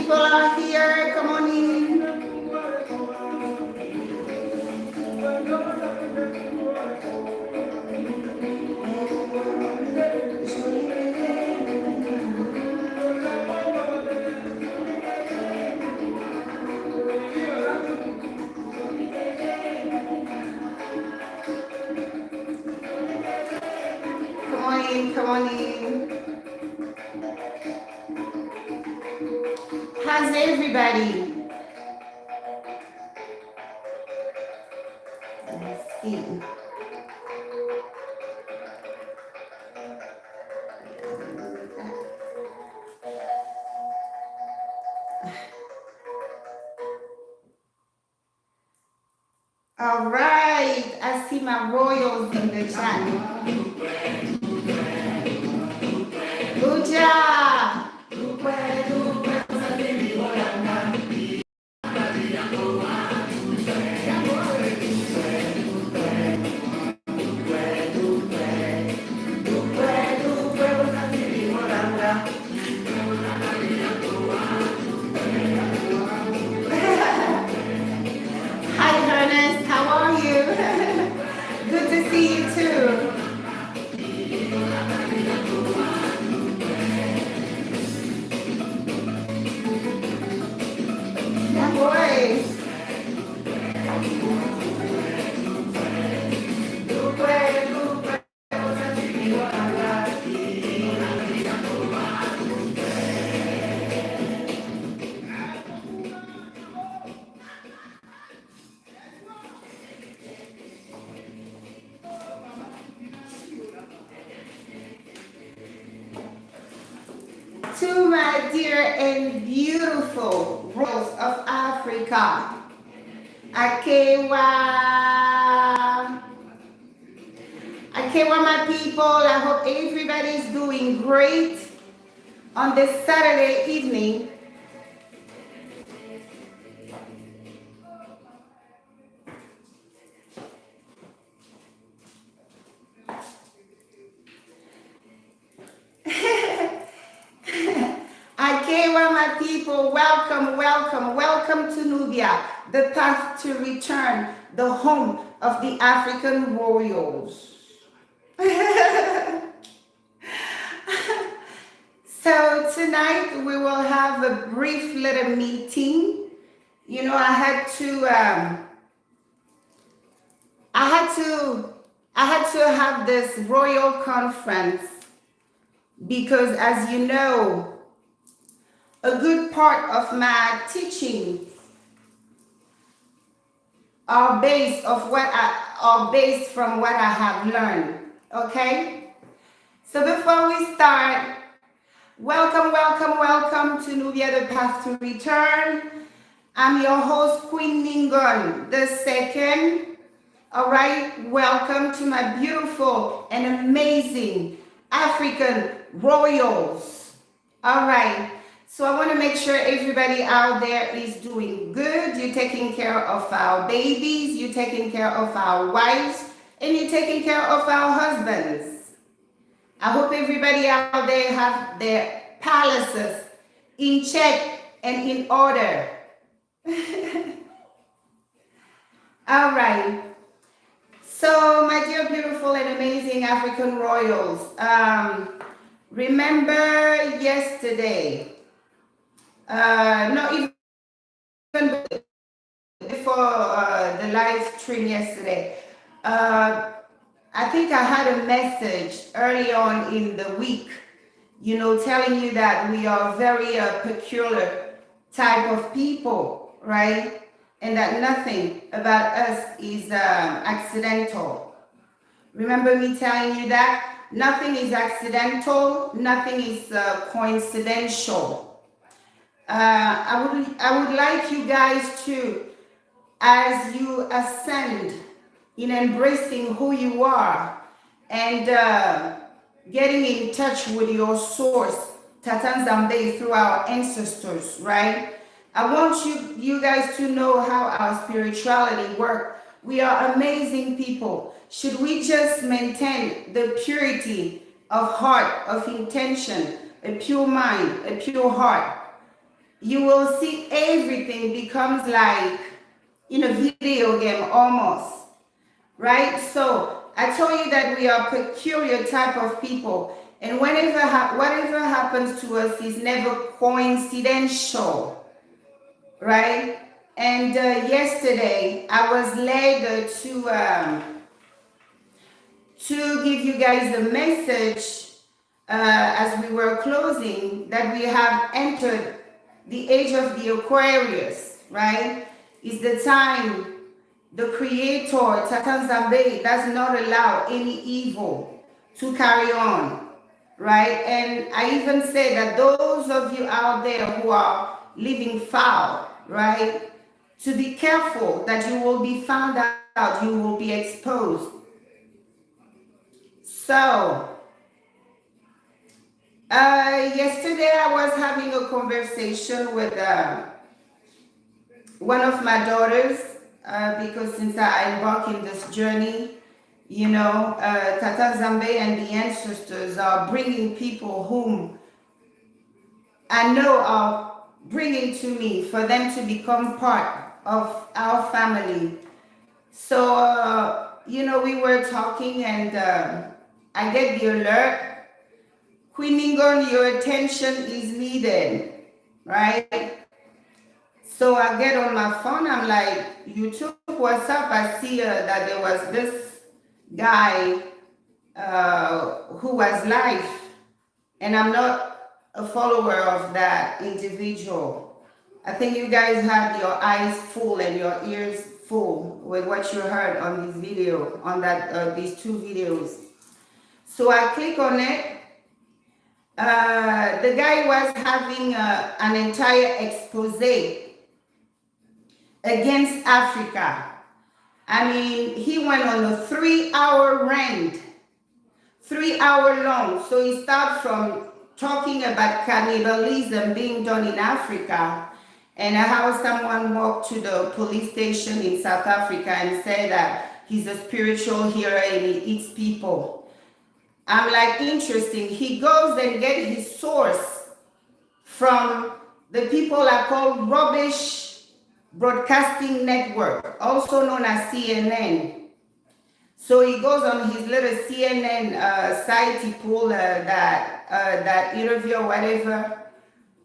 people are here. Come on in. Come on in, come on in. How's everybody? Let's see. All right, I see my royals in the chat. Uja! Hi, Ernest. How are you? Good to see you too. Yeah, boy. To my dear and beautiful royals of Africa, Akewa, my people. I hope everybody's doing great on this Saturday evening. Akewa, my people, welcome, welcome, welcome to Nubia, the path to return, the home of the African royals. So tonight we will have a brief little meeting. You know, I had to have this royal conference because, as you know, a good part of my teaching are based from what I have learned. Okay? So before we start, welcome, welcome, welcome to Nubia, the Path to Return. I'm your host, Queen Ngningone II. All right, welcome to my beautiful and amazing African royals. All right, so I want to make sure everybody out there is doing good. You're taking care of our babies, you're taking care of our wives, and you're taking care of our husbands. I hope everybody out there have their palaces in check and in order. All right. So, my dear, beautiful, and amazing African royals, remember yesterday, not even before the live stream yesterday, I think I had a message early on in the week, you know, telling you that we are very peculiar type of people, right? And that nothing about us is accidental. Remember me telling you that? Nothing is accidental, nothing is coincidental. I would like you guys to, as you ascend in embracing who you are and getting in touch with your source, Tatanzambe, through our ancestors, right? I want you guys to know how our spirituality works. We are amazing people. Should we just maintain the purity of heart, of intention, a pure mind, a pure heart, you will see everything becomes like in a video game almost, right? So I told you that we are peculiar type of people, and whatever happens to us is never coincidental, right? And yesterday I was led to give you guys a message as we were closing that we have entered the age of the Aquarius, right? It's the time the Creator, Tatanzambe, does not allow any evil to carry on, right? And I even say that those of you out there who are living foul, right, to be careful that you will be found out, you will be exposed. So, yesterday I was having a conversation with one of my daughters because since I embark in this journey, you know, Tata Zambe and the ancestors are bringing people whom I know are bringing to me for them to become part of our family. So, you know, we were talking and I get the alert. Ngningone, your attention is needed, right? So I get on my phone, I'm like, YouTube, what's up? I see that there was this guy who was live, and I'm not a follower of that individual. I think you guys had your eyes full and your ears full with what you heard on this video, on that these two videos. So I click on it. The guy was having an entire expose against Africa. I mean, he went on a 3-hour rant, 3-hour long. So he started from talking about cannibalism being done in Africa and how someone walked to the police station in South Africa and said that he's a spiritual healer and he eats people. I'm like, interesting. He goes and gets his source from the people are called Rubbish Broadcasting Network, also known as CNN. So he goes on his little CNN site, he pulled that interview or whatever,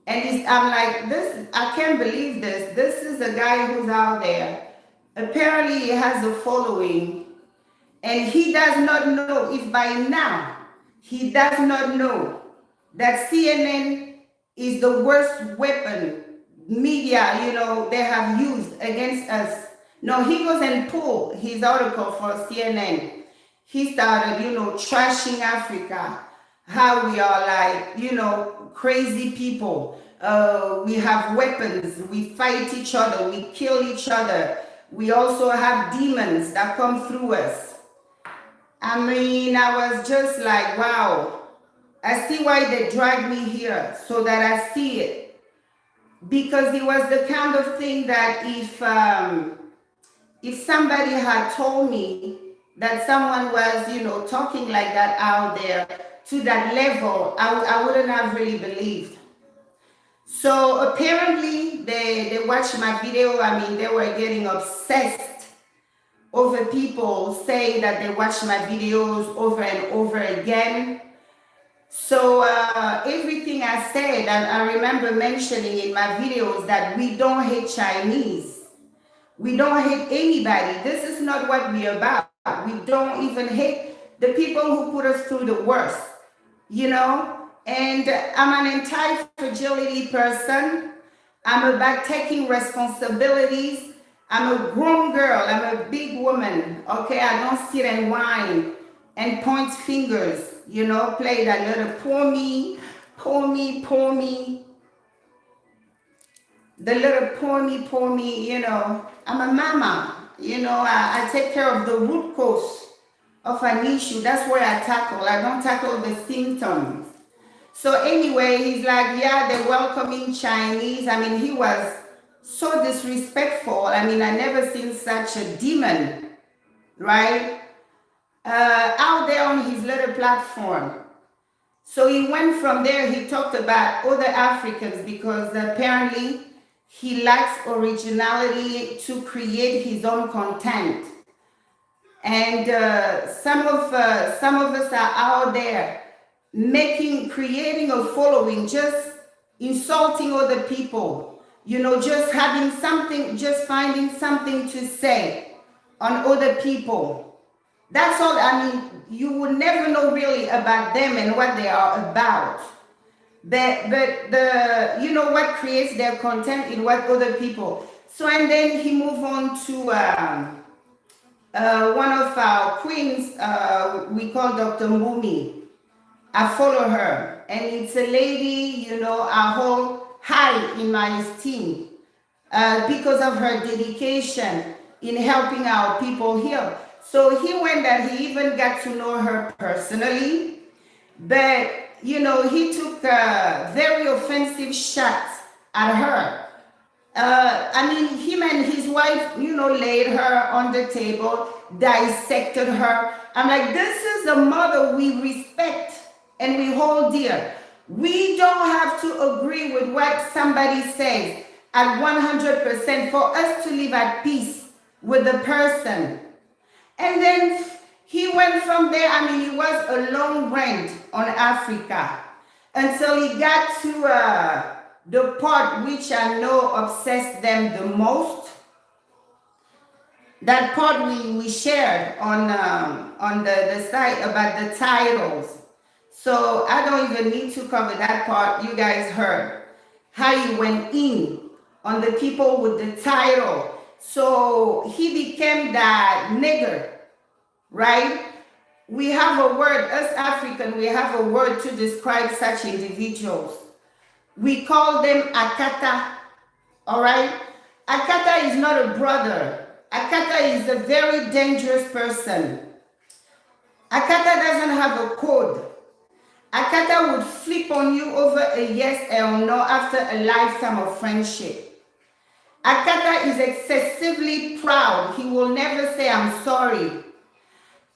and I'm like, this, I can't believe this. This is a guy who's out there. Apparently he has a following, and he does not know if by now he does not know that CNN is the worst weapon media, you know, they have used against us. No, he goes and pulled his article for CNN. He started, you know, trashing Africa, how we are like, you know, crazy people. We have weapons, we fight each other, we kill each other. We also have demons that come through us. I mean, I was just like, wow, I see why they dragged me here, so that I see it. Because it was the kind of thing that if somebody had told me that someone was, you know, talking like that out there to that level, I wouldn't have really believed. So apparently they watched my video. I mean, they were getting obsessed over people saying that they watched my videos over and over again. So everything I said, and I remember mentioning in my videos that we don't hate Chinese. We don't hate anybody. This is not what we're about. We don't even hate the people who put us through the worst, you know? And I'm an anti-fragility person. I'm about taking responsibilities. I'm a grown girl. I'm a big woman, okay? I don't sit and whine and point fingers, you know, play that little poor me, poor me, poor me. The little poor me, you know. I'm a mama, you know, I take care of the root cause of an issue. That's where I tackle. I don't tackle the symptoms. So anyway, he's like, yeah, they're welcoming Chinese. I mean, he was so disrespectful. I mean, I never seen such a demon, right? Out there on his little platform. So he went from there, he talked about other Africans because apparently he lacks originality to create his own content. And some of us are out there creating a following, just insulting other people, just having something, just finding something to say on other people. That's all. I mean, you would never know really about them and what they are about. But what creates their content in what other people. So, and then he moved on to one of our queens, we call Dr. Mumi. I follow her, and it's a lady, I hold high in my esteem because of her dedication in helping our people heal. So he went that he even got to know her personally, but he took very offensive shots at her. Him and his wife, laid her on the table, dissected her. I'm like, this is a mother we respect and we hold dear. We don't have to agree with what somebody says at 100% for us to live at peace with the person. And then he went from there. He was a long rant on Africa until he got to the part which I know obsessed them the most. That part we shared on the site about the titles. So I don't even need to cover that part. You guys heard how he went in on the people with the title. So he became that nigger, right? We have a word, us African, we have a word to describe such individuals. We call them Akata, all right? Akata is not a brother. Akata is a very dangerous person. Akata doesn't have a code. Akata would flip on you over a yes or no after a lifetime of friendship. Akata is excessively proud. He will never say, I'm sorry.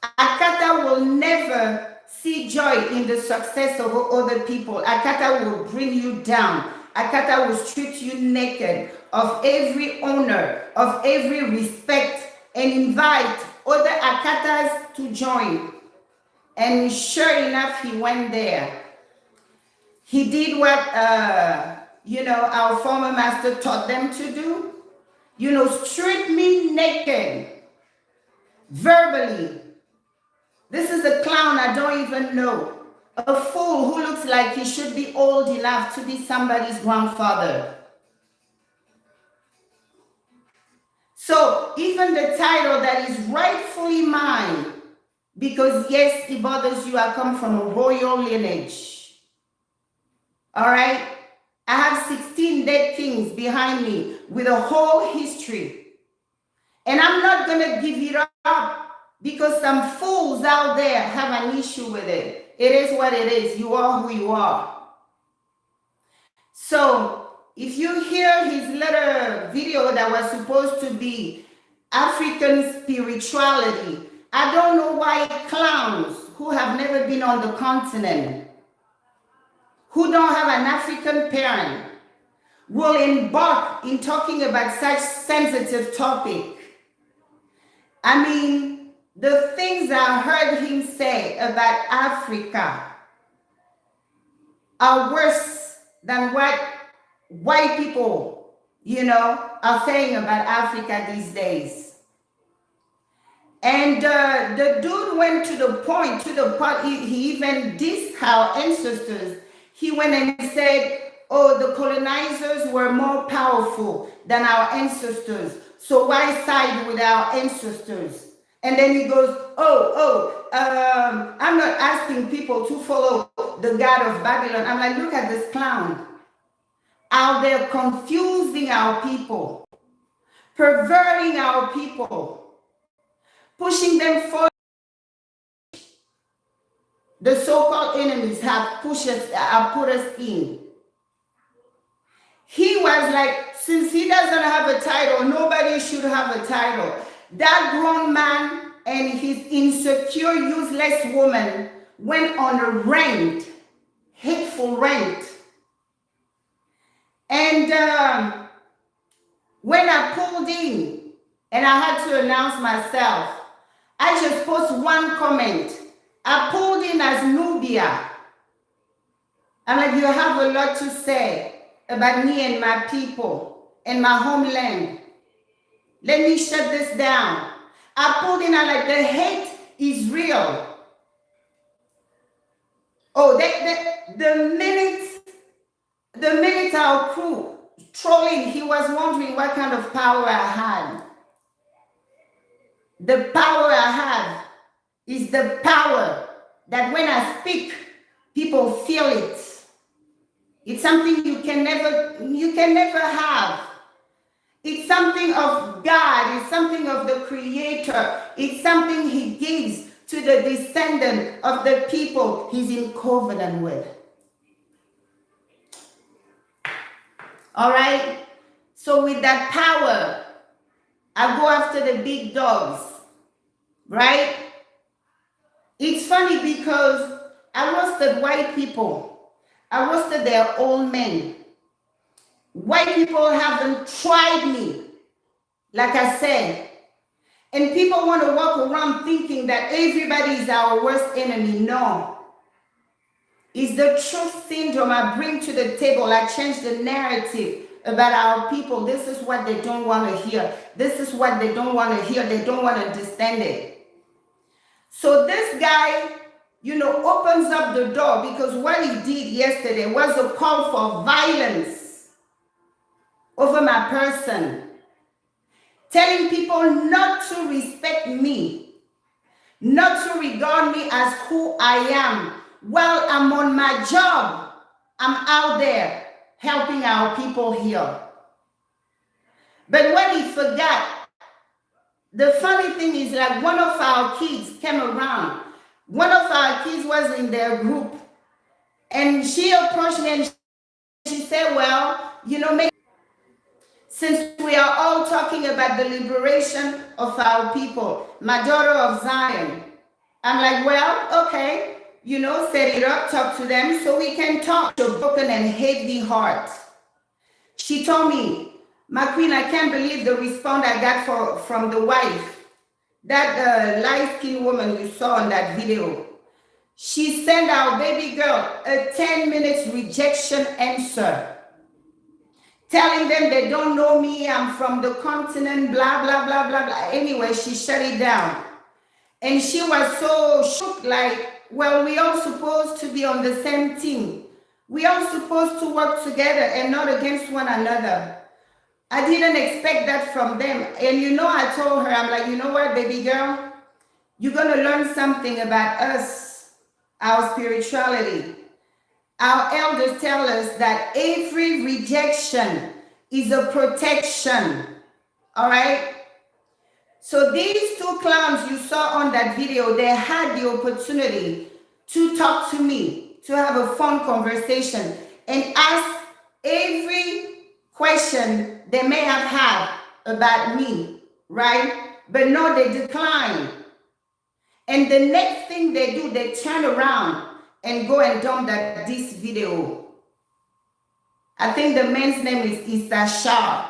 Akata will never see joy in the success of other people. Akata will bring you down. Akata will strip you naked of every honor, of every respect, and invite other Akatas to join. And sure enough, he went there. He did what, our former master taught them to do. Strip me naked, verbally. This is a clown I don't even know. A fool who looks like he should be old enough to be somebody's grandfather. So even the title that is rightfully mine, because yes, it bothers you, I come from a royal lineage. All right? I have 16 dead kings behind me with a whole history. And I'm not going to give it up because some fools out there have an issue with it. It is what it is. You are who you are. So if you hear his little video that was supposed to be African spirituality, I don't know why clowns who have never been on the continent, who don't have an African parent, will embark in talking about such sensitive topic. The things I heard him say about Africa are worse than what white people, are saying about Africa these days. And the dude went to the point, he even dissed our ancestors. He went and said, oh, the colonizers were more powerful than our ancestors. So why side with our ancestors? And then he goes, I'm not asking people to follow the God of Babylon. I'm like, look at this clown. Out there confusing our people, perverting our people, pushing them forward. The so-called enemies have put us in. He was like, since he doesn't have a title, nobody should have a title. That grown man and his insecure, useless woman went on a rant hateful rant. And when I pulled in and I had to announce myself, I just post one comment. I pulled in as Nubia. I'm like, you have a lot to say about me and my people and my homeland. Let me shut this down. I pulled in, I'm like, the hate is real. Oh, the minute our crew trolling, he was wondering what kind of power I had. The power I have is the power that when I speak, people feel it. It's something you can never have. It's something of God, it's something of the Creator, it's something He gives to the descendant of the people He's in covenant with. All right? So with that power, I go after the big dogs, right? It's funny because I roasted white people. I roasted their old men. White people haven't tried me, like I said. And people want to walk around thinking that everybody is our worst enemy. No. It's the truth syndrome I bring to the table. I change the narrative about our people. This is what they don't want to hear. This is what they don't want to hear. They don't want to understand it. So this guy, opens up the door because what he did yesterday was a call for violence over my person. Telling people not to respect me, not to regard me as who I am. While I'm on my job, I'm out there helping our people here. But when he forgot, the funny thing is like one of our kids came around. One of our kids was in their group and she approached me and she said, well, maybe since we are all talking about the liberation of our people, my daughter of Zion, I'm like, well, okay, set it up, talk to them so we can talk to a broken and heavy heart. She told me, my queen, I can't believe the response I got from the wife, that light-skinned woman you saw in that video. She sent our baby girl a 10-minute rejection answer, telling them they don't know me, I'm from the continent, blah, blah, blah, blah, blah. Anyway, she shut it down. And she was so shook, like, well, we all supposed to be on the same team. We all supposed to work together and not against one another. I didn't expect that from them. And I told her, I'm like, you know what, baby girl? You're going to learn something about us, our spirituality. Our elders tell us that every rejection is a protection. All right? So these two clowns you saw on that video, they had the opportunity to talk to me, to have a fun conversation and ask every question they may have had about me, right? But no, they decline. And the next thing they do, they turn around and go and dump this video. I think the man's name is Issachar.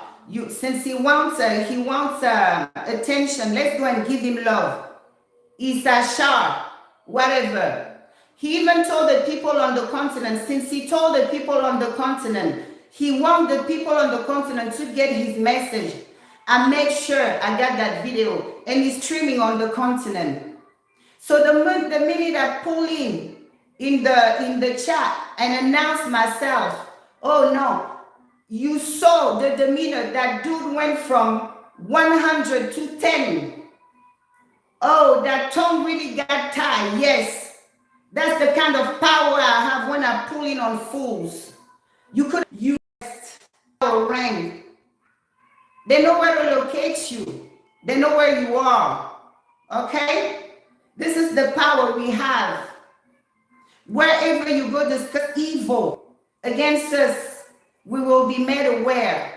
Since he wants attention, let's go and give him love. Issachar, whatever. He even told the people on the continent, since he told the people on the continent, he wants the people on the continent to get his message. I made sure I got that video and it's streaming on the continent. So the minute I pull in the chat and announce myself, oh no, you saw the demeanor. That dude went from 100 to 10. Oh, that tongue really got tied. Yes, that's the kind of power I have when I pull in on fools. You could use our rank. They know where to locate you. They know where you are. Okay? This is the power we have. Wherever you go, discuss evil against us, we will be made aware.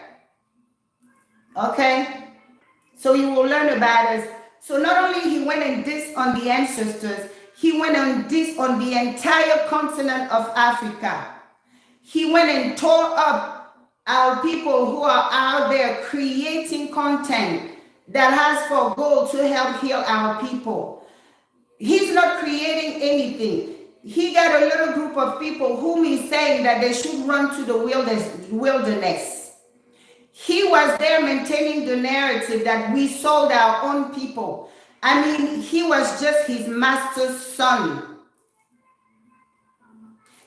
Okay? So you will learn about us. So not only he went and dissed on the ancestors, He went on the entire continent of Africa. He went and tore up our people who are out there creating content that has for goal to help heal our people. He's not creating anything. He got a little group of people whom he's saying that they should run to the wilderness. He was there maintaining the narrative that we sold our own people. I mean, he was just his master's son.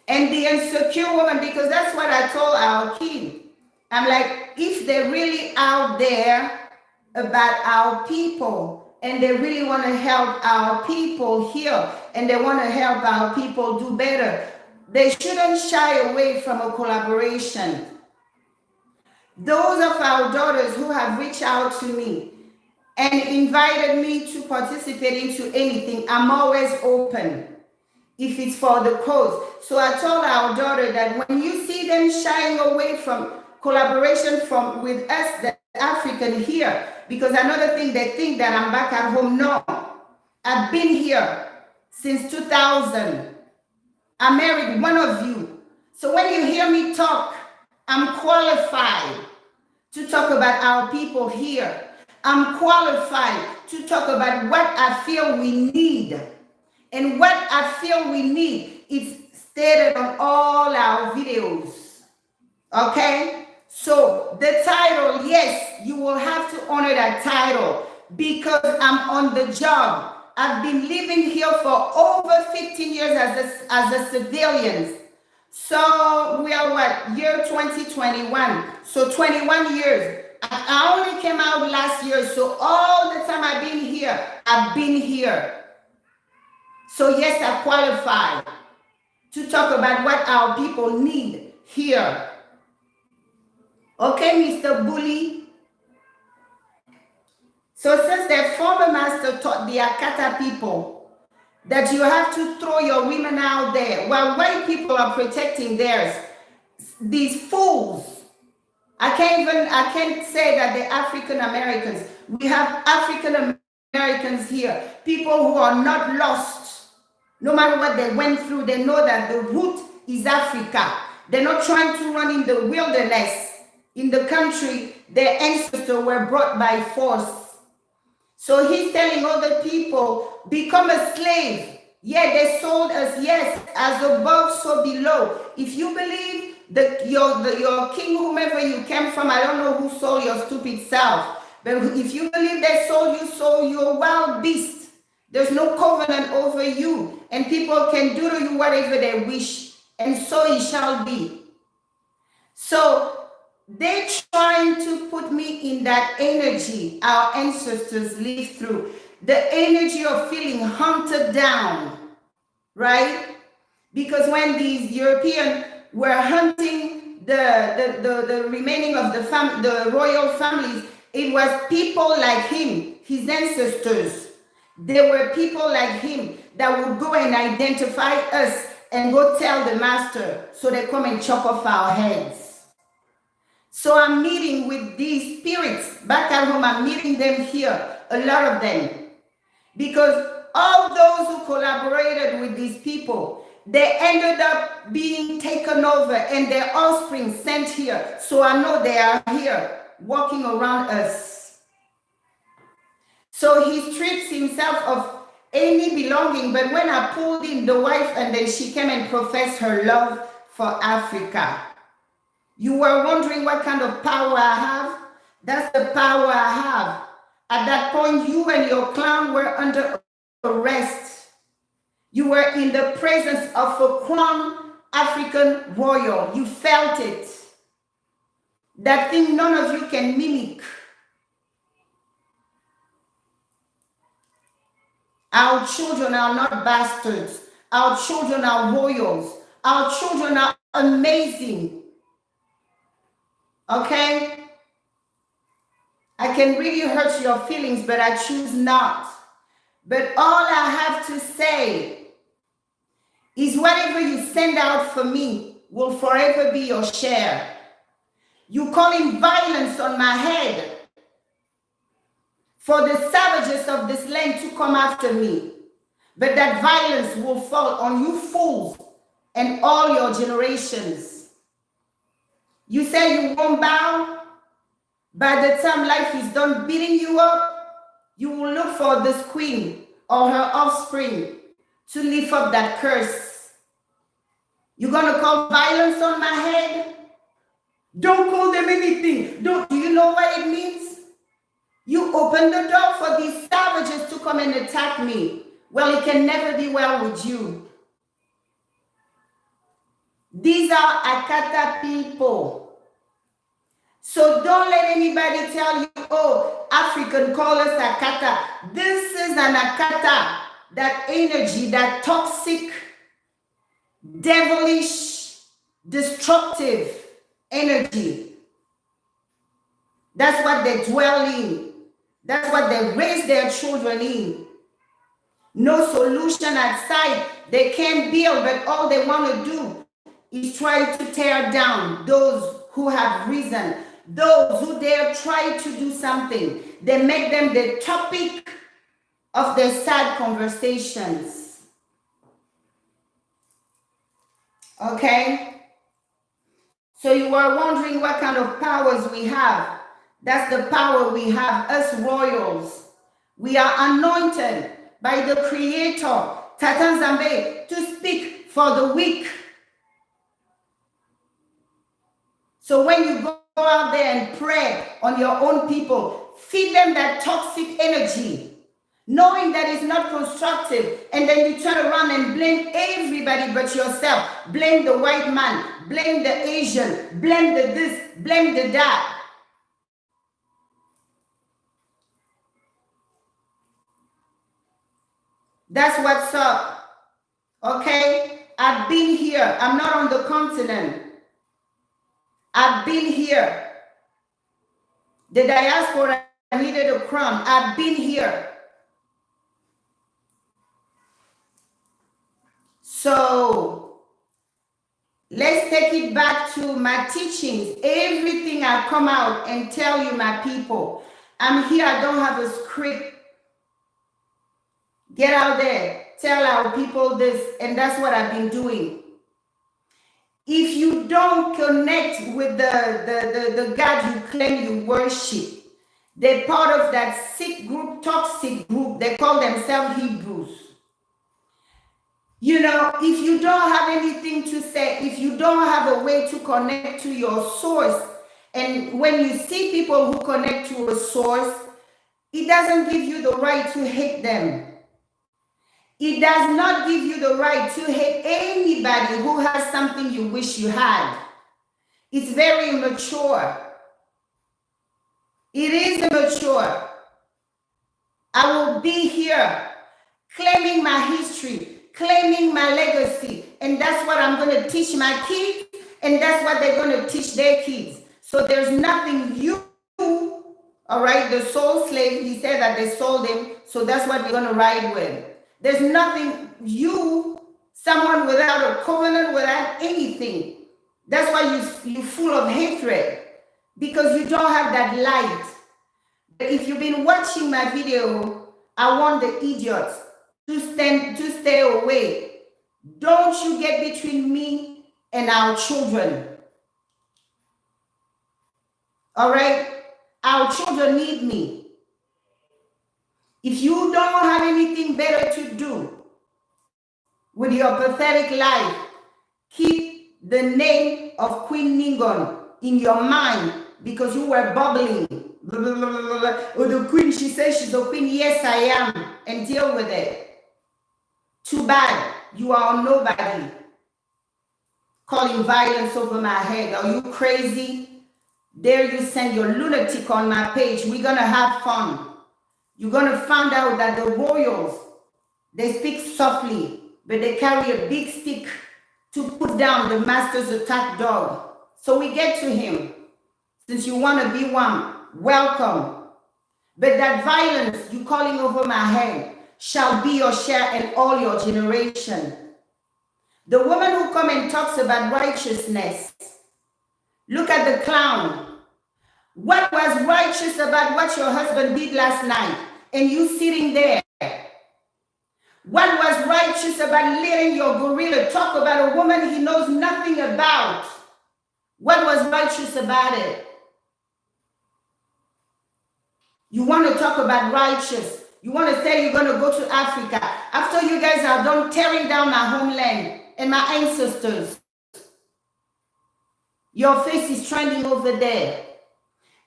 And the insecure woman, because that's what I told our king. I'm like, if they're really out there about our people and they really want to help our people heal and they want to help our people do better, they shouldn't shy away from a collaboration. Those of our daughters who have reached out to me and invited me to participate into anything, I'm always open if it's for the cause. So I told our daughter that when you see them shying away from collaboration with us, the African here, because another thing they think that I'm back at home. No, I've been here since 2000. I married one of you. So when you hear me talk, I'm qualified to talk about our people here. I'm qualified to talk about what I feel we need. And what I feel we need is stated on all our videos. Okay? So the title, yes, you will have to honor that title because I'm on the job. I've been living here for over 15 years as a civilian. So we are what? Year 2021. So 21 years. I only came out last year. So all the time I've been here. So yes, I qualify to talk about what our people need here. Okay, Mr. Bully. So since the former master taught the Akata people that you have to throw your women out there while white people are protecting theirs, these fools. I can't say that the African Americans. We have African Americans here, people who are not lost. No matter what they went through, they know that the root is Africa. They're not trying to run in the wilderness, in the country their ancestors were brought by force. So he's telling other people, become a slave. Yeah, they sold us, yes, as above, so below. If you believe that your king, whomever you came from, I don't know who sold your stupid self, but if you believe they sold you a wild beast. There's no covenant over you, and people can do to you whatever they wish, and so it shall be. So they're trying to put me in that energy our ancestors lived through, the energy of feeling hunted down, right? Because when these Europeans were hunting the remaining of the royal families, it was people like him, his ancestors. There were people like him that would go and identify us and go tell the master, so they come and chop off our heads. So I'm meeting with these spirits back at home. I'm meeting them here, a lot of them, because all those who collaborated with these people, they ended up being taken over and their offspring sent here. So I know they are here walking around us. So he strips himself of any belonging. But when I pulled in the wife and then she came and professed her love for Africa, you were wondering what kind of power I have? That's the power I have. At that point, you and your clan were under arrest. You were in the presence of a crown African royal. You felt it. That thing none of you can mimic. Our children are not bastards. Our children are royals. Our children are amazing. Okay? I can really hurt your feelings, but I choose not. But all I have to say is whatever you send out for me will forever be your share. You calling violence on my head for the savages of this land to come after me. but that violence will fall on you fools and all your generations. You say you won't bow. By the time life is done beating you up, you will look for this queen or her offspring to lift up that curse. You're going to call violence on my head? Don't call them anything. Do you know what it means? You open the door for these savages to come and attack me. Well, it can never be well with you. These are Akata people. So don't let anybody tell you, oh, African call us Akata. This is an Akata, that energy, that toxic, devilish, destructive energy. That's what they dwell in. That's what they raise their children in. No solution outside. They can't build, but all they want to do is try to tear down those who have risen, those who dare try to do something. They make them the topic of their sad conversations. Okay? So you are wondering what kind of powers we have. That's the power we have, us royals. We are anointed by the Creator, Tatan Zambe, to speak for the weak. So when you go out there and pray on your own people, feed them that toxic energy, knowing that it's not constructive, and then you turn around and blame everybody but yourself. Blame the white man, blame the Asian, blame the this, blame the that. That's what's up. Okay? I've been here. I'm not on the continent. I've been here. The diaspora needed a crown. I've been here. So let's take it back to my teachings. Everything I come out and tell you, my people, I'm here. I don't have a script. Get out there, tell our people this, and that's what I've been doing. If you don't connect with the God you claim you worship, they're part of that sick group, toxic group. They call themselves Hebrews. You know, if you don't have anything to say, if you don't have a way to connect to your source, and when you see people who connect to a source, it doesn't give you the right to hate them. It does not give you the right to hate anybody who has something you wish you had. It's very immature. It is immature. I will be here claiming my history, claiming my legacy, and that's what I'm going to teach my kids, and that's what they're going to teach their kids. So there's nothing you, all right, the soul slave, he said that they sold him, so that's what we're going to ride with. There's nothing you, someone without a covenant, without anything. That's why you're full of hatred, because you don't have that light. But if you've been watching my video, I want the idiots to stay away. Don't you get between me and our children. All right? Our children need me. If you don't have anything better to do with your pathetic life, keep the name of Queen Ngningone in your mind, because you were bubbling. Oh, the queen, she says she's a queen. Yes, I am. And deal with it. Too bad. You are nobody. Calling violence over my head. Are you crazy? Dare you send your lunatic on my page? We're going to have fun. You're going to find out that the royals, they speak softly, but they carry a big stick to put down the master's attack dog. So we get to him. Since you want to be one, welcome. But that violence you calling over my head shall be your share in all your generation. The woman who come and talks about righteousness, look at the clown. What was righteous about what your husband did last night? And you sitting there. What was righteous about letting your gorilla talk about a woman he knows nothing about? What was righteous about it? You want to talk about righteous. You want to say you're going to go to Africa. After you guys are done tearing down my homeland and my ancestors, your face is trending over there.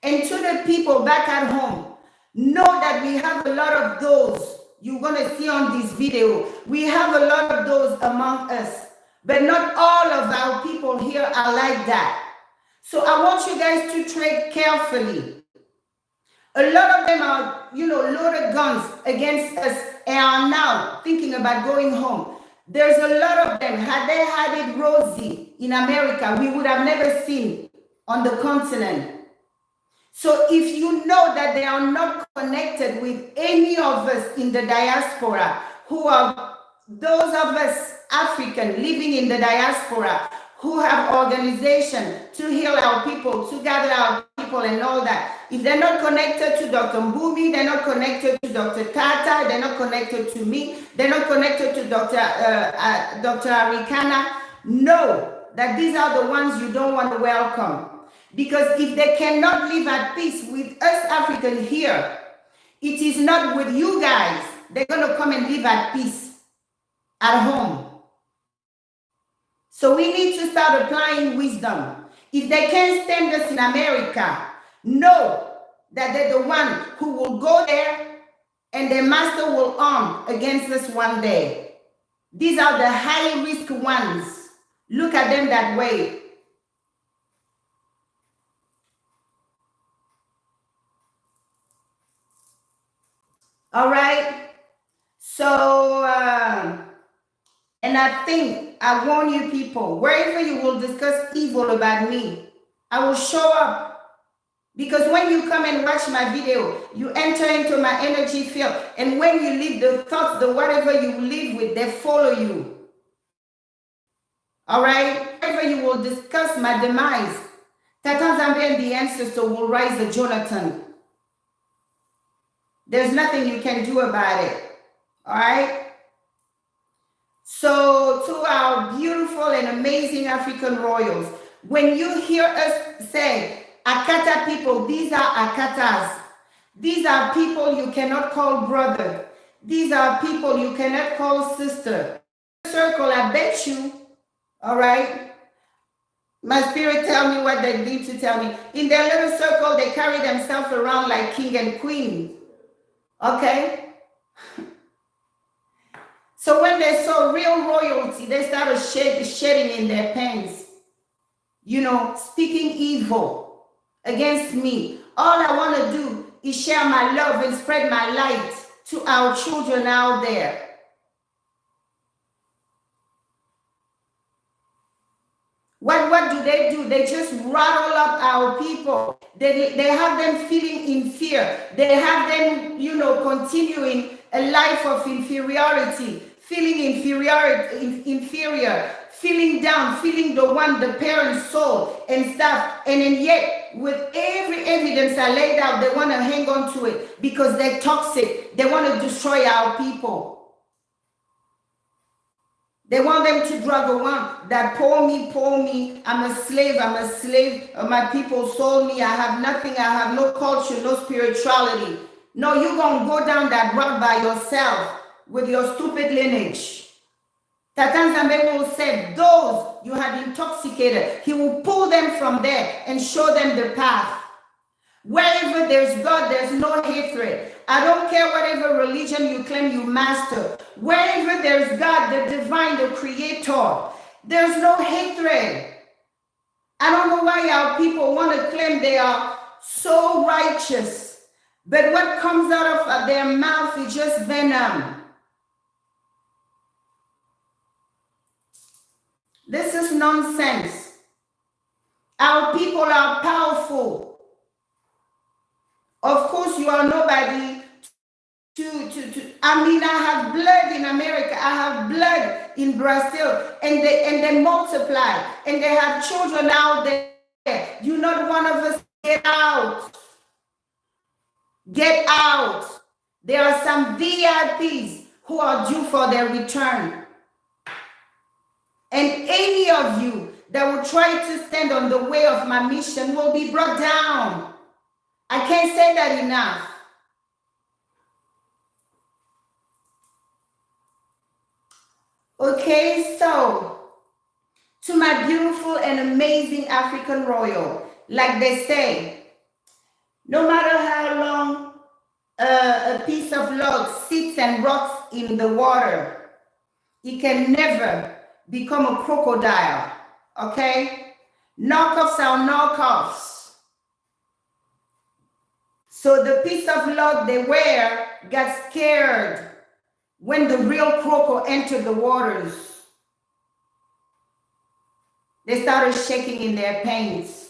And to the people back at home, know that we have a lot of those you're going to see on this video. We have a lot of those among us, but not all of our people here are like that. So I want you guys to tread carefully. A lot of them are, loaded guns against us and are now thinking about going home. There's a lot of them. Had they had it rosy in America, we would have never seen on the continent. So if you know that they are not connected with any of us in the diaspora, who are those of us African living in the diaspora, who have organization to heal our people, to gather our people and all that. If they're not connected to Dr. Mbumi, they're not connected to Dr. Tata, they're not connected to me, they're not connected to Dr. Arikana, know that these are the ones you don't want to welcome. Because if they cannot live at peace with us Africans here, it is not with you guys. They're going to come and live at peace at home. So we need to start applying wisdom. If they can't stand us in America, know that they're the one who will go there and their master will arm against us one day. These are the high risk ones. Look at them that way. All right. So, and I think I warn you people, wherever you will discuss evil about me, I will show up. Because when you come and watch my video, you enter into my energy field. And when you leave, the thoughts, the whatever you live with, they follow you. All right? Wherever you will discuss my demise, Tata Zambia and the ancestor will rise a Jonathan. There's nothing you can do about it. All right? So to our beautiful and amazing African royals, when you hear us say, Akata people, these are Akatas. These are people you cannot call brother. These are people you cannot call sister. Circle, I bet you, all right? My spirit tell me what they need to tell me. In their little circle, they carry themselves around like king and queen. Okay? So when they saw real royalty, they started shedding in their pants, speaking evil against me. All I want to do is share my love and spread my light to our children out there. What do? They just rattle up our people. They have them feeling in fear. They have them, continuing a life of inferiority, feeling inferior, feeling down, feeling the parent's soul and stuff. And then yet, with every evidence I laid out, they want to hang on to it because they're toxic. They want to destroy our people. They want them to drag around that poor me, I'm a slave, my people sold me, I have nothing, I have no culture, no spirituality. No, you're going to go down that road by yourself with your stupid lineage. Tatan Zambe will say, those you have intoxicated, he will pull them from there and show them the path. Wherever there's God, there's no hatred. I don't care whatever religion you claim you master. Wherever there's God, the divine, the creator, there's no hatred. I don't know why our people want to claim they are so righteous, but what comes out of their mouth is just venom. This is nonsense. Our people are powerful. Of course, you are nobody I have blood in America, I have blood in Brazil, and they multiply, and they have children out there. You not one of us, get out. Get out. There are some VIPs who are due for their return. And any of you that will try to stand on the way of my mission will be brought down. I can't say that enough. Okay, so to my beautiful and amazing African royal, like they say, no matter how long a piece of log sits and rots in the water, it can never become a crocodile, okay? Knockoffs are knockoffs. So the piece of log they wear got scared when the real croco entered the waters. They started shaking in their pains.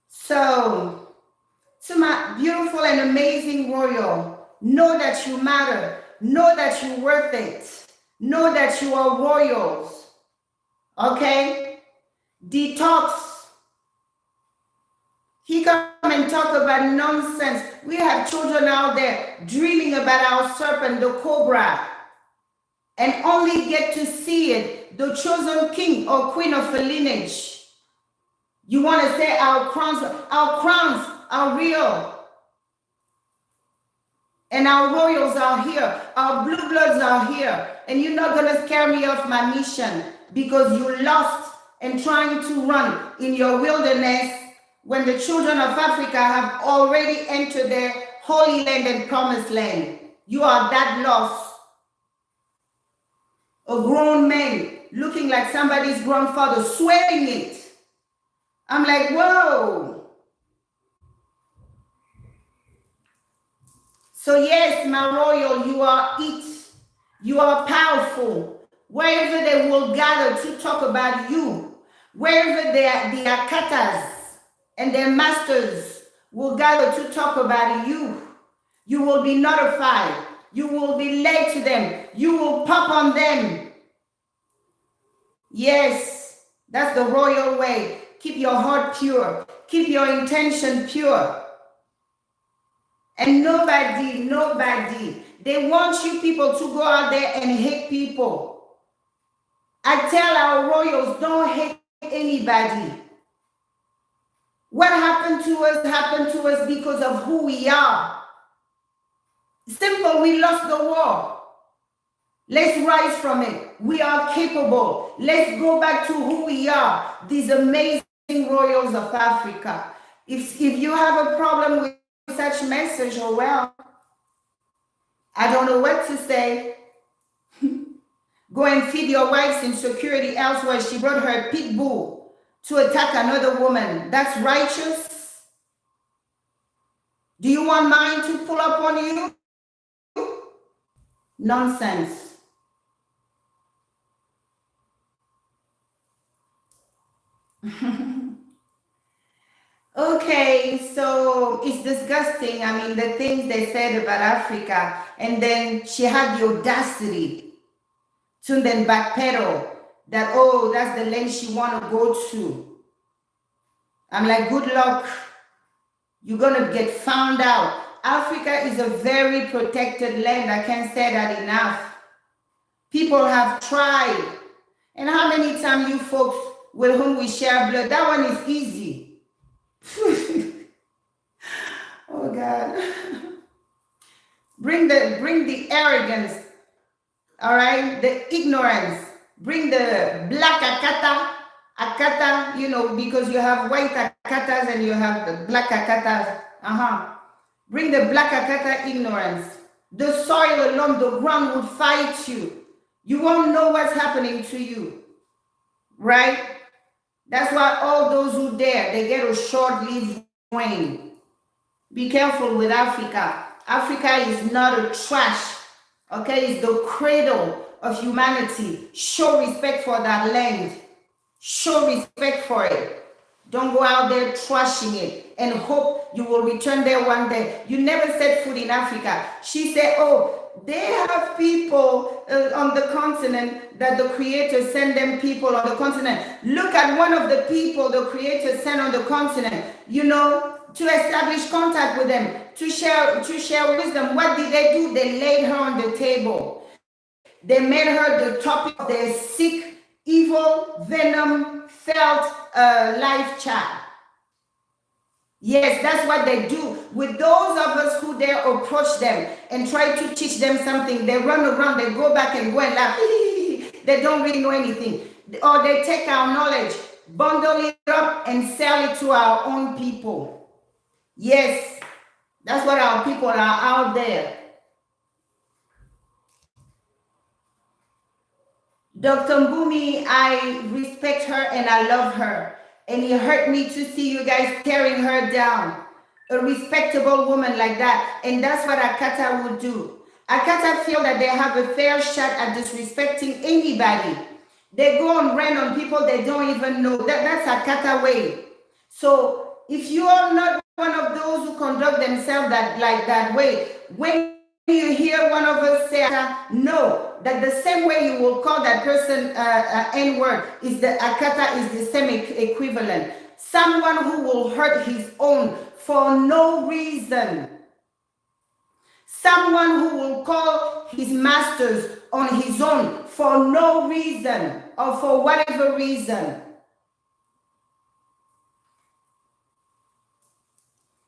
So, to my beautiful and amazing royal, know that you matter. Know that you're worth it. Know that you are royals. Okay? Detox. He come and talk about nonsense. We have children out there dreaming about our serpent, the cobra, and only get to see it, the chosen king or queen of a lineage. You want to say our crowns are real. And our royals are here. Our blue bloods are here. And you're not going to scare me off my mission because you lost and trying to run in your wilderness when the children of Africa have already entered their holy land and promised land. You are that lost. A grown man looking like somebody's grandfather, swearing it. I'm like, whoa. So yes, my royal, you are it. You are powerful. Wherever they will gather to talk about you, wherever the akatas and their masters will gather to talk about you, you will be notified. You will be led to them. You will pop on them. Yes, that's the royal way. Keep your heart pure. Keep your intention pure. And nobody, they want you people to go out there and hate people. I tell our royals, don't hate anybody. What happened to us because of who we are. Simple, we lost the war. Let's rise from it. We are capable. Let's go back to who we are, these amazing royals of Africa. If you have a problem with such message, oh well, I don't know what to say. Go and feed your wife's insecurity elsewhere. She brought her pit bull to attack another woman. That's righteous. Do you want mine to pull up on you? Nonsense. Okay, so it's disgusting. I mean, the things they said about Africa, and then she had the audacity to then backpedal that, oh, that's the land she want to go to. I'm like, good luck. You're going to get found out. Africa is a very protected land. I can't say that enough. People have tried. And how many times you folks with whom we share blood, that one is easy. Oh God. Bring the arrogance, all right, the ignorance. Bring the black akata, you know, because you have white akatas and you have the black akatas. Bring the black akata ignorance. The soil alone, the ground will fight you. You won't know what's happening to you, right? That's why all those who dare, they get a short-lived reign. Be careful with Africa. Africa is not a trash, okay? It's the cradle of humanity. Show respect for that land. Show respect for it. Don't go out there trashing it and hope you will return there one day. You never set foot in Africa. She said, oh, they have people on the continent that the Creator sent them people on the continent. Look at one of the people the Creator sent on the continent, you know, to establish contact with them, to share wisdom. What did they do? They laid her on the table. They made her the topic of their sick, evil, venom felt life chat. Yes, that's what they do with those of us who dare approach them and try to teach them something. They run around, they go back and go and laugh. They don't really know anything. Or they take our knowledge, bundle it up, and sell it to our own people. Yes, that's what our people are out there. Dr. Mbumi, I respect her and I love her. And it hurt me to see you guys tearing her down. A respectable woman like that. And that's what Akata would do. Akata feel that they have a fair shot at disrespecting anybody. They go and rant on people they don't even know. That's Akata way. So if you are not one of those who conduct themselves like that way, when you hear one of us say, no, that the same way you will call that person N-word is the Akata is the same equivalent. Someone who will hurt his own for no reason. Someone who will call his masters on his own for no reason or for whatever reason.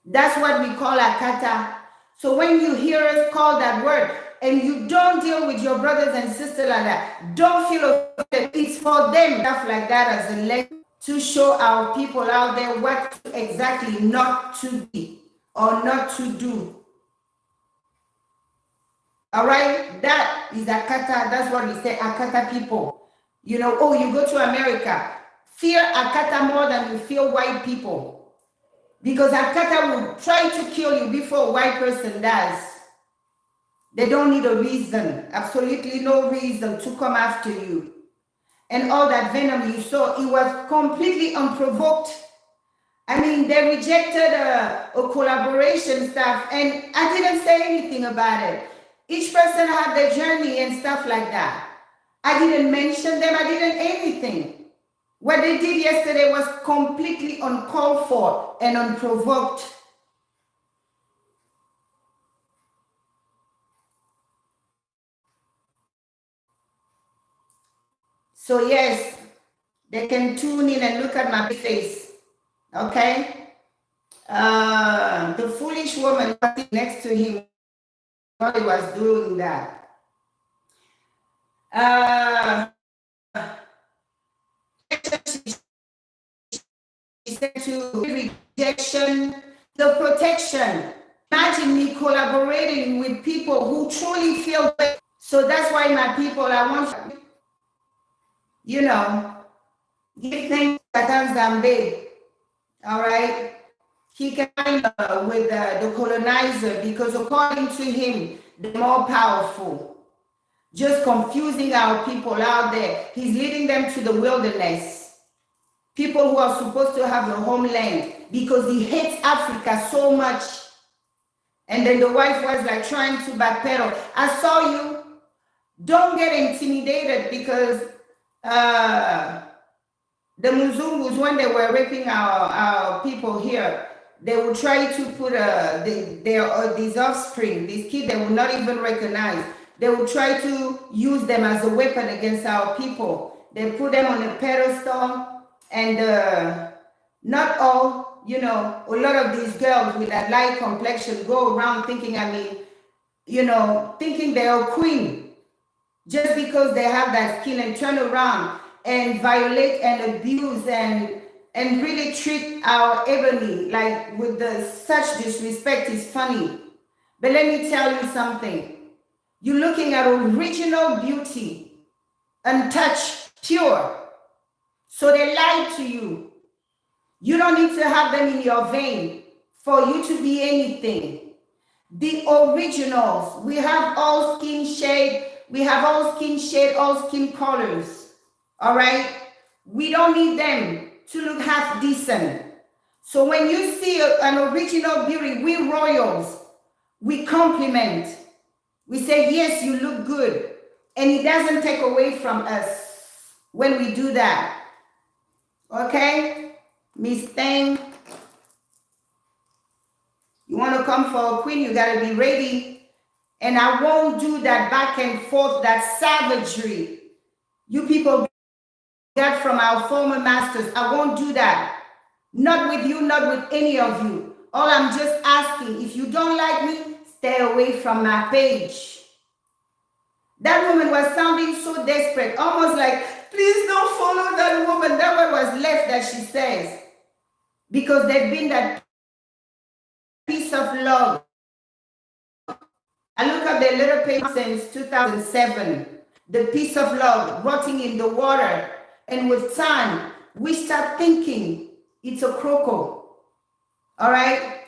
That's what we call Akata. So when you hear us call that word and you don't deal with your brothers and sisters like that, don't feel offended. It's for them, stuff like that as a lesson to show our people out there what exactly not to be or not to do. All right, that is Akata. That's what we say, Akata people. You know, oh, you go to America, fear Akata more than you fear white people. Because Akata will try to kill you before a white person does. They don't need a reason, absolutely no reason to come after you. And all that venom you saw, it was completely unprovoked. I mean, they rejected a collaboration stuff, and I didn't say anything about it. Each person had their journey and stuff like that. I didn't mention them, I didn't anything. What they did yesterday was completely uncalled for and unprovoked. So yes, they can tune in and look at my face, okay? The foolish woman next to him while he was doing that. She said to rejection, the protection. Imagine me collaborating with people who truly feel it. So that's why my people, I want you know, give thanks to Zambe. All right. He can with the colonizer because according to him, they're more powerful. Just confusing our people out there. He's leading them to the wilderness. People who are supposed to have a homeland because he hates Africa so much. And then the wife was like trying to backpedal. I saw you. Don't get intimidated because the Muzungus, when they were raping our people here, they would try to put these offspring, these kids they would not even recognize. They would try to use them as a weapon against our people. They put them on a pedestal. And not all, you know, a lot of these girls with that light complexion go around thinking, I mean, you know, thinking they're a queen just because they have that skin and turn around and violate and abuse and really treat our ebony like with such disrespect is funny. But let me tell you something. You're looking at original beauty, untouched, pure. So they lied to you. You don't need to have them in your vein for you to be anything. The originals, we have all skin shade, all skin colors. All right? We don't need them to look half decent. So when you see an original beauty, we royals, we compliment. We say, yes, you look good. And it doesn't take away from us when we do that. Okay? Miss Thing. want to come for a queen, you got to be ready. And I won't do that back and forth, that savagery you people got from our former masters. I won't do that. Not with you, not with any of you. All I'm just asking, if you don't like me, stay away from my page. That woman was sounding so desperate, almost like, please don't follow that woman. That one was left, that she says. Because they've been that piece of love. I look up their little page since 2007. The piece of love rotting in the water. And with time, we start thinking it's a croco. All right?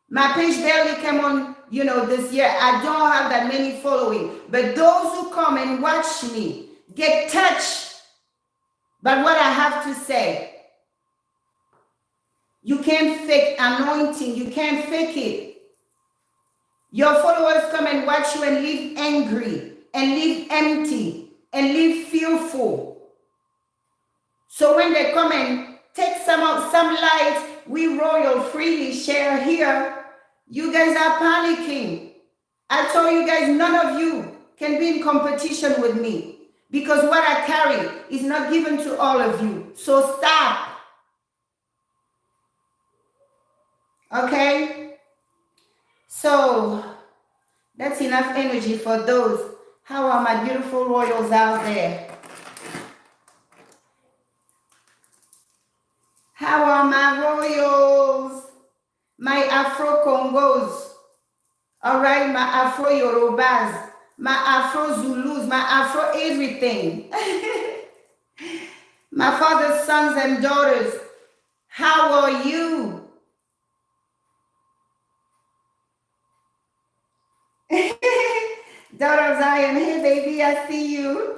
My page barely came on, this year. I don't have that many following. But those who come and watch me get touched by what I have to say. You can't fake anointing. You can't fake it. Your followers come and watch you and leave angry and leave empty and leave fearful. So when they come and take some light, we royal freely share here, you guys are panicking. I told you guys, none of you can be in competition with me because what I carry is not given to all of you. So stop. Okay? So that's enough energy for those. How are my beautiful royals out there? How are my royals? My Afro Congos. All right, my Afro Yorubas, my Afro Zulus, my Afro everything. My father's sons and daughters. How are you? Daughter of Zion, hey baby, I see you.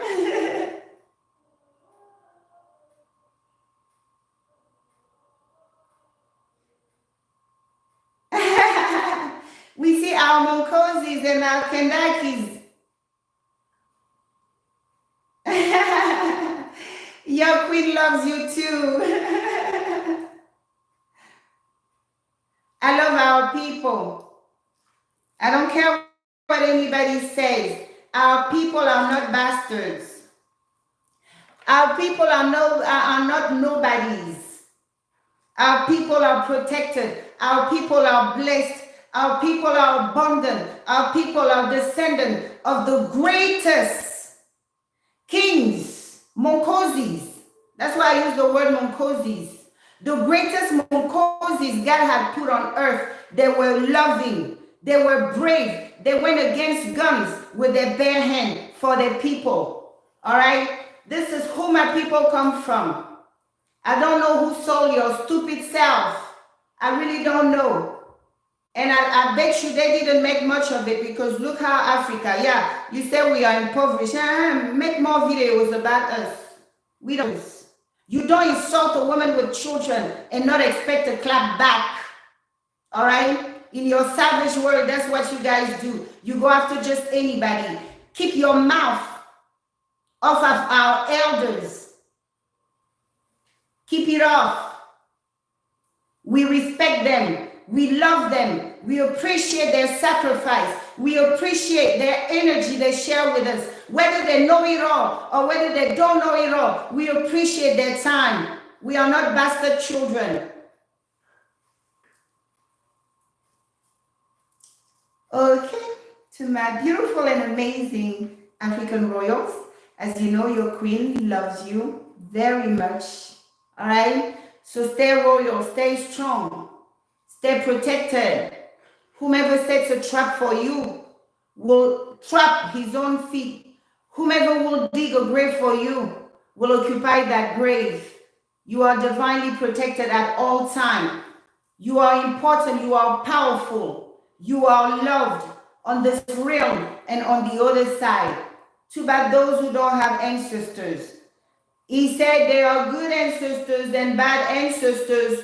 We see our Monkozis and our Kendakis. Your queen loves you too. I love our people. I don't care what anybody says. Our people are not bastards. Our people are not nobodies. Our people are protected. Our people are blessed. Our people are abundant. Our people are descendants of the greatest kings, Monkozis. That's why I use the word Monkozis. The greatest Monkozis God had put on earth. They were loving. They were brave. They went against guns with their bare hand for their people. All right? This is who my people come from. I don't know who sold your stupid self. I really don't know. And I bet you they didn't make much of it because look how Africa, yeah, you say we are impoverished. Make more videos about us. We don't. You don't insult a woman with children and not expect a clap back. All right? In your savage world, that's what you guys do. You go after just anybody. Keep your mouth off of our elders. Keep it off. We respect them. We love them. We appreciate their sacrifice. We appreciate their energy they share with us. Whether they know it all or whether they don't know it all, we appreciate their time. We are not bastard children. Okay, to my beautiful and amazing African royals, as you know, your queen loves you very much. All right? So stay royal, stay strong, stay protected. Whomever sets a trap for you will trap his own feet. Whomever will dig a grave for you will occupy that grave. You are divinely protected at all times. You are important. You are powerful. You are loved on this realm and on the other side. Too bad those who don't have ancestors. He said there are good ancestors and bad ancestors.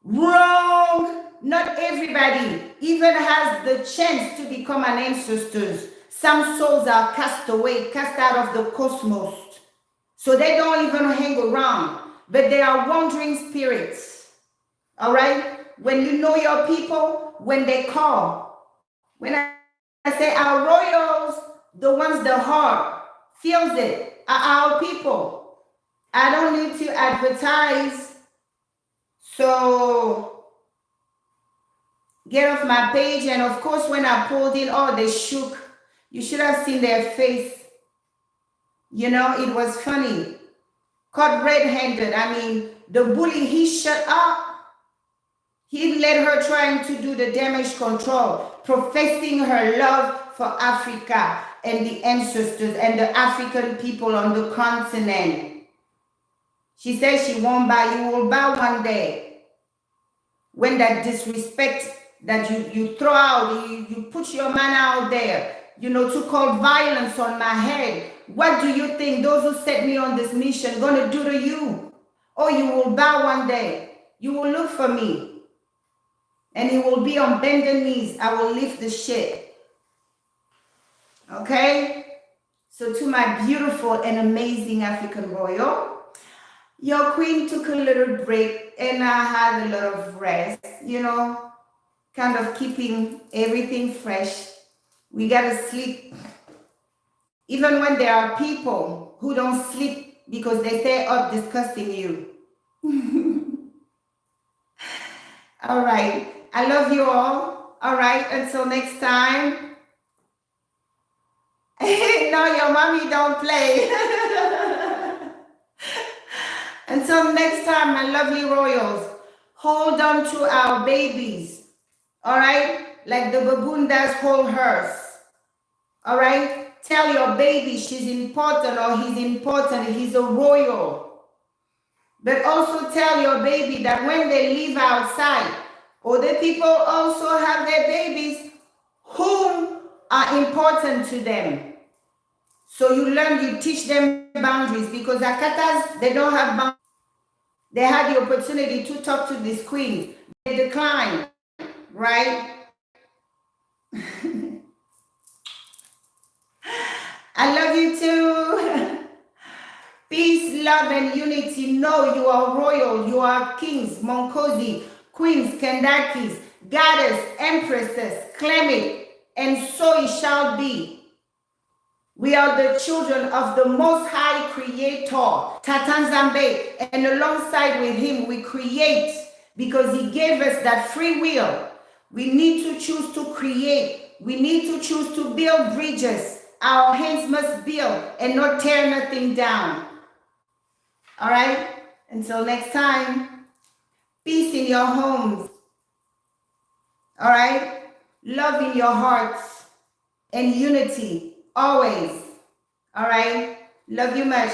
Wrong. Not everybody even has the chance to become an ancestor. Some souls are cast away, cast out of the cosmos. So they don't even hang around, but they are wandering spirits. All right? when you know your people, when they call. When I say our royals, the ones the heart feels it, are our people. I don't need to advertise. So get off my page. And of course, when I pulled in, oh, they shook. You should have seen their face. You know, it was funny. Caught red-handed. I mean, the bully, he shut up. He let her trying to do the damage control, professing her love for Africa and the ancestors and the African people on the continent. She says she won't bow. You will bow one day. When that disrespect that you throw out, you put your man out there, you know, to call violence on my head. What do you think those who set me on this mission gonna do to you? Oh, you will bow one day. You will look for me. And he will be on bended knees. I will lift the shit. Okay? So to my beautiful and amazing African royal, your queen took a little break and I had a lot of rest, you know, kind of keeping everything fresh. We got to sleep. Even when there are people who don't sleep because they stay up discussing you. All right. I love you all. All right. Until next time. No, your mommy don't play. Until next time, my lovely royals, hold on to our babies. All right? Like the baboon does hold hers. All right? Tell your baby she's important or he's important. He's a royal. But also tell your baby that when they live outside, other people also have their babies who are important to them. So you learn, you teach them boundaries because Akatas, they don't have boundaries. They had the opportunity to talk to this queen. They declined, right? I love you too. Peace, love, and unity. Know you are royal. You are kings, Monkosi, queens, Kandakis, goddess, empresses. Claim it, and so it shall be. We are the children of the Most High Creator, Tatanzambe, and alongside with Him we create because He gave us that free will. We need to choose to create. We need to choose to build bridges. Our hands must build and not tear nothing down. All right? Until next time, peace in your homes. All right? Love in your hearts and unity always. All right? Love you much.